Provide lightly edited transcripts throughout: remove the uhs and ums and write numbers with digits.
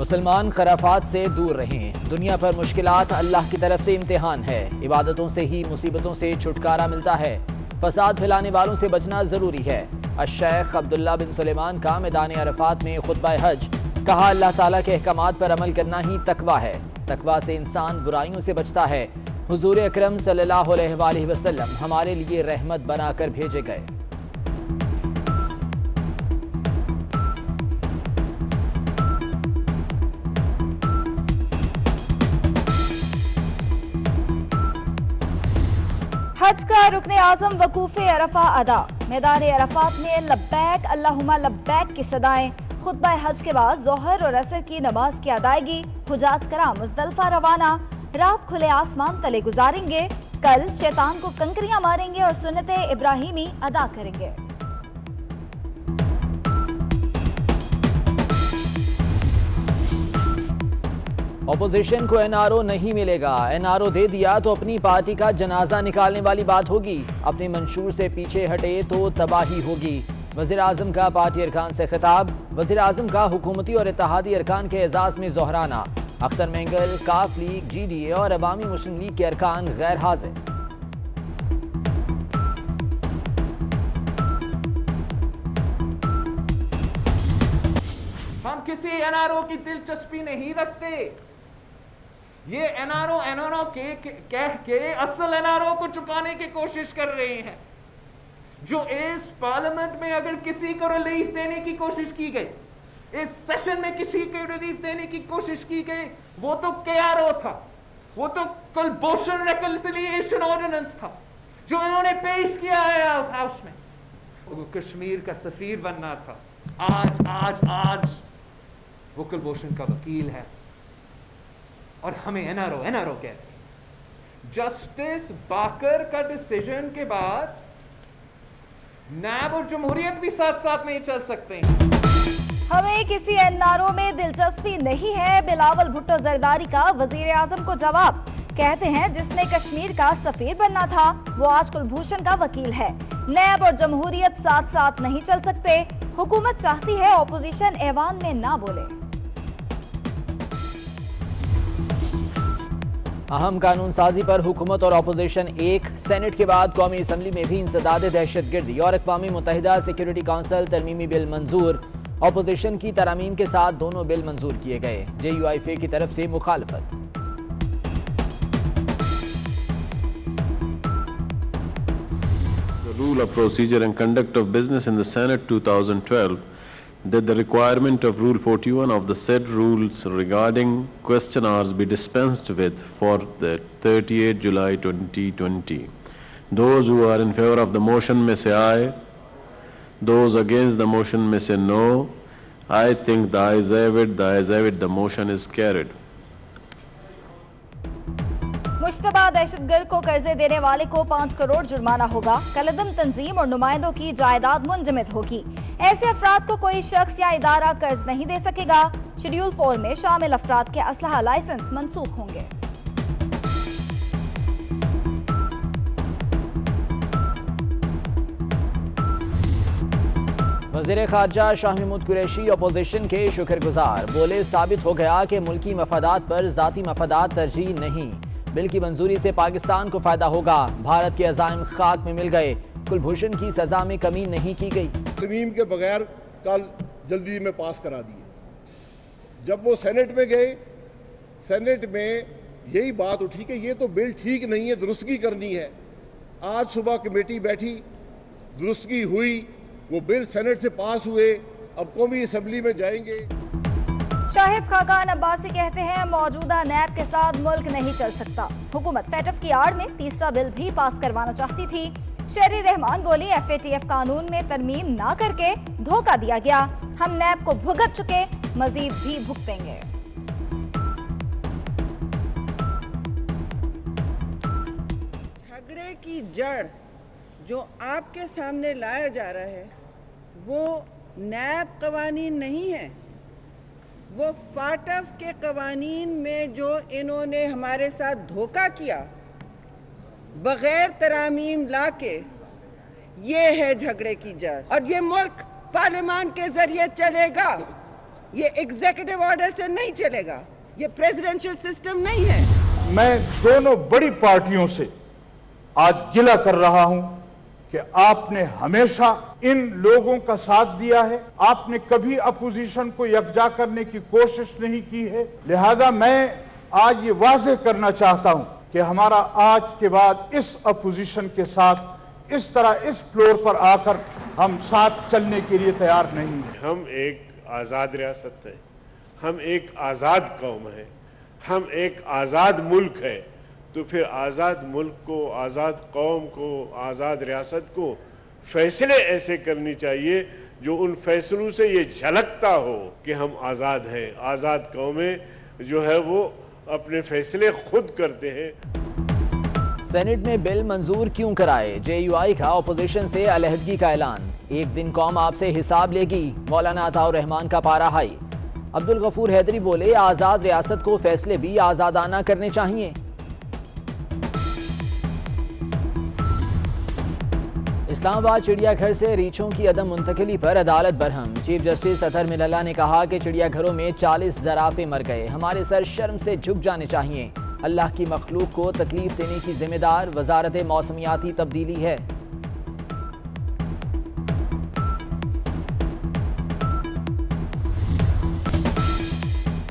मुसलमान खराफात से दूर रहें। दुनिया पर मुश्किलात अल्लाह की तरफ से इम्तिहान है। इबादतों से ही मुसीबतों से छुटकारा मिलता है। फसाद फैलाने वालों से बचना जरूरी है। शेख अब्दुल्ला बिन सुलेमान का मैदान अरफात में खुतबा हज। कहा, अल्लाह ताला के अहकामात पर अमल करना ही तकवा है। तकवा से इंसान बुराइयों से बचता है। हुजूर अकरम सल्लल्लाहु अलैहि वसल्लम हमारे लिए रहमत बनाकर भेजे गए। हज का रुकने आजम वकूफ़े अरफा अदा। मैदान अरफात में लब्बैक अल्लाहुम्मा लब्बैक की सदाएं। खुतबा हज के बाद जोहर और असर की नमाज की अदायगी। हुजाज कराम मुज़दलिफा रवाना। रात खुले आसमान तले गुजारेंगे। कल शैतान को कंकरियां मारेंगे और सुन्नत इब्राहिमी अदा करेंगे। ऑपोजिशन को एनआरओ नहीं मिलेगा। एनआरओ दे दिया तो अपनी पार्टी का जनाजा निकालने वाली बात होगी। अपने मंशूर से पीछे हटे तो तबाही होगी। वज़ीर आज़म का पार्टी अरकान से खिताब। वज़ीर आज़म का हुकूमती और इत्तेहादी अरकान के एजाज में जोहराना। अख्तर मेंगल, काफ लीग, GDA और अवामी मुस्लिम लीग के अरकान गैर हाजिर। हम किसी एनआरओ की दिलचस्पी नहीं रखते। ये एनआरओ कह के असल एनआरओ को छुपाने की कोशिश कर रहे हैं। जो इस पार्लियामेंट में अगर किसी को रिलीफ देने की कोशिश की गई, इस सेशन में किसी को रिलीफ देने की कोशिश की गई, वो तो KRO था, वो तो कुलभूषण रिकंसिलिएशन ऑर्डिनेंस था जो इन्होंने पेश किया है हाउस में। वो कश्मीर का सफीर बनना था। आज वो कुलभूषण का वकील है और हमें एनआरओ कहते हैं। जस्टिस बाकर का डिसीजन के बाद नैब और जमहूरियत भी साथ साथ नहीं चल सकते हैं। हमें किसी एनआरओ में दिलचस्पी नहीं है। बिलावल भुट्टो जरदारी का वजीर आजम को जवाब। कहते हैं जिसने कश्मीर का सफीर बनना था वो आज कुलभूषण का वकील है। नैब और जमहूरियत साथ साथ नहीं चल सकते। हुकूमत चाहती है ऑपोजिशन ऐवान में ना बोले। अहम कानून साजी पर हुकूमत और अपोजिशन एक। सेनेट के बाद कौमी असम्बली में भी इंसदाद दहशतगर्दी और अक़वामी मुत्तहिदा सिक्योरिटी काउंसिल तरमीमी बिल मंजूर। अपोजिशन की तरामीम के साथ दोनों बिल मंजूर किए गए। JUIFA की तरफ से मुखालफत। The rule of procedure and conduct of business in the Senate 2012 that the requirement of Rule 41 of the said rules regarding question hours be dispensed with for the 38 July 2020. Those who are in favor of the motion may say aye. Those against the motion may say no. I think the ayes have it. The ayes have it. The motion is carried. Mushtaba दहशतगर्द को कर्जे देने वाले को 5 करोड़ जुर्माना होगा। कलदम तंजीम और नुमाइंदों की जायदाद मुंजमद होगी। ऐसे अफराद को कोई शख्स या इदारा कर्ज नहीं दे सकेगा। शेड्यूल 4 में शामिल अफराद के असलहा लाइसेंस मनसूख होंगे। वज़ीर ख़ारजा शाह महमूद कुरैशी अपोजिशन के शुक्रगुजार। बोले, साबित हो गया कि मुल्की मफादात पर ज़ाती मफादात तरजीह नहीं। बिल की मंजूरी से पाकिस्तान को फायदा होगा। भारत के अज़ाइम खाक में मिल गए। कुलभूषण की सजा में कमी नहीं की गई। तरमीम के बगैर कल जल्दी में पास करा दिए। जब वो सेनेट में गए, सेनेट में यही बात उठी कि ये तो बिल ठीक नहीं है, दुरुस्तगी करनी है। आज सुबह कमेटी बैठी, दुरुस्तगी हुई, वो बिल सेनेट से पास हुए, अब कौमी असम्बली में जाएंगे। शाहिद खाकान अब्बासी कहते हैं मौजूदा नैब के साथ मुल्क नहीं चल सकता। हुकूमत पैटफ की आड़ में तीसरा बिल भी पास करवाना चाहती थी। शेरी रहमान बोली, FATF कानून में तरमीम ना करके धोखा दिया गया। हम नैब को भुगत चुके, मजीद भी भुगतेंगे। की जड़ जो आपके सामने लाया जा रहा है वो नैब कवानीन नहीं है, वो फाटफ के कवानीन में जो इन्होंने हमारे साथ धोखा किया बगैर तरामीम लाके, ये है झगड़े की जड़। और ये मुल्क पार्लियामान के जरिए चलेगा, ये एग्जीक्यूटिव ऑर्डर से नहीं चलेगा, ये प्रेसिडेंशियल सिस्टम नहीं है। मैं दोनों बड़ी पार्टियों से आज गिला कर रहा हूं कि आपने हमेशा इन लोगों का साथ दिया है, आपने कभी अपोजिशन को यकजा करने की कोशिश नहीं की है। लिहाजा मैं आज ये वाज़ेह करना चाहता हूं कि हमारा आज के बाद इस अपोजिशन के साथ इस तरह इस फ्लोर पर आकर हम साथ चलने के लिए तैयार नहीं हैं। हम एक आज़ाद रियासत है, हम एक आज़ाद कौम है, हम एक आज़ाद मुल्क है, तो फिर आज़ाद मुल्क को, आज़ाद कौम को, आज़ाद रियासत को फैसले ऐसे करनी चाहिए जो उन फैसलों से ये झलकता हो कि हम आज़ाद हैं। आज़ाद कौमें जो है वो अपने फैसले खुद करते हैं। सेनेट में बिल मंजूर क्यों कराए? JUI का अपोजिशन से अलहदगी का ऐलान। एक दिन कौम आपसे हिसाब लेगी, मौलाना अताउर रहमान का पारा हाई। अब्दुल गफूर हैदरी बोले, आज़ाद रियासत को फैसले भी आज़ादाना करने चाहिए। इस्लामाबाद चिड़ियाघर से रीछों की अदम मुंतकिली पर अदालत बरहम। चीफ जस्टिस अतहर मिनल्ला ने कहा कि चिड़ियाघरों में 40 ज़राफ़े मर गए, हमारे सर शर्म से झुक जाने चाहिए। अल्लाह की मखलूक को तकलीफ देने की जिम्मेदार वजारत मौसमियाती तब्दीली है।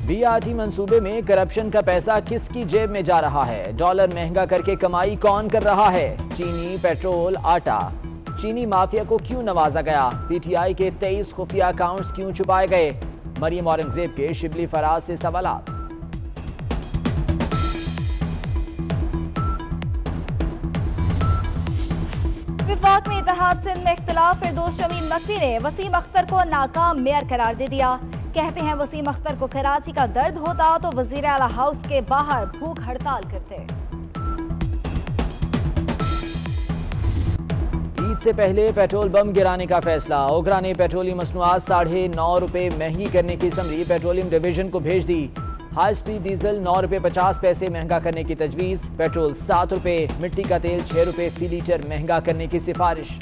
BRT मंसूबे में करप्शन का पैसा किसकी जेब में जा रहा है? डॉलर महंगा करके कमाई कौन कर रहा है? चीनी, पेट्रोल, आटा, चीनी माफिया को क्यों नवाजा गया? PTI के 23 खुफिया अकाउंट्स क्यों छुपाए गए? मरियम औरंगजेब के शिबली फराज से सवालात। विफाक में इत्तेहाद सिंध में इख्तिलाफ, फिरदौस शमीम नकवी ने वसीम अख्तर को नाकाम मेयर करार दे दिया। कहते हैं वसीम अख्तर को कराची का दर्द होता तो वजीर आला हाउस के बाहर भूख हड़ताल करते। ईद से पहले पेट्रोल बम गिराने का फैसला। ओगरा ने पेट्रोलियम मसनूआत ₹9.5 महंगी करने की समरी पेट्रोलियम डिवीजन को भेज दी। हाई स्पीड डीजल ₹9.50 महंगा करने की तजवीज़। पेट्रोल ₹7, मिट्टी का तेल ₹6 फी लीटर महंगा करने की सिफारिश।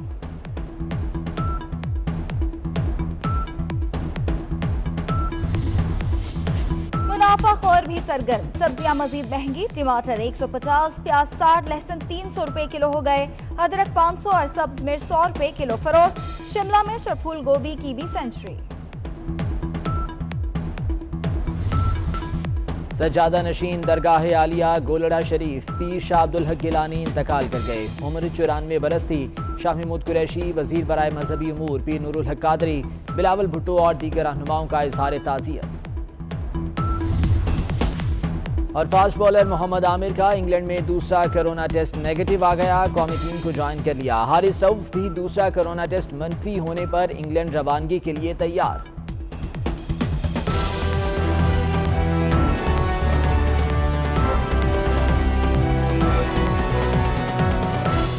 मुनाफाखोर भी सरगर्म, सब्जियां मजीद महंगी। टमाटर 150, प्याज 60, लहसुन ₹300 किलो हो गए। अदरक 500 और सब्ज मिर्च ₹100 किलो फरोख्त। शिमला मिर्च और फूल गोभी की भी सेंचुरी। सज्जादा नशीन दरगाह आलिया गोलड़ा शरीफ पीर शाह अब्दुल हक गिलानी इंतकाल कर गए। उम्र 94 बरस थी। शाह महमूद कुरैशी, वजीर बराए मजहबी उमूर पीर नूरुल हक कादरी, बिलावल भुट्टो और दीगर रहनुमाओं का इजहार ताज़ियत। और फास्ट बॉलर मोहम्मद आमिर का इंग्लैंड में दूसरा कोरोना टेस्ट नेगेटिव आ गया, कौमी टीम को ज्वाइन कर लिया। हारिस रऊफ भी दूसरा कोरोना टेस्ट मनफी होने पर इंग्लैंड रवानगी के लिए तैयार।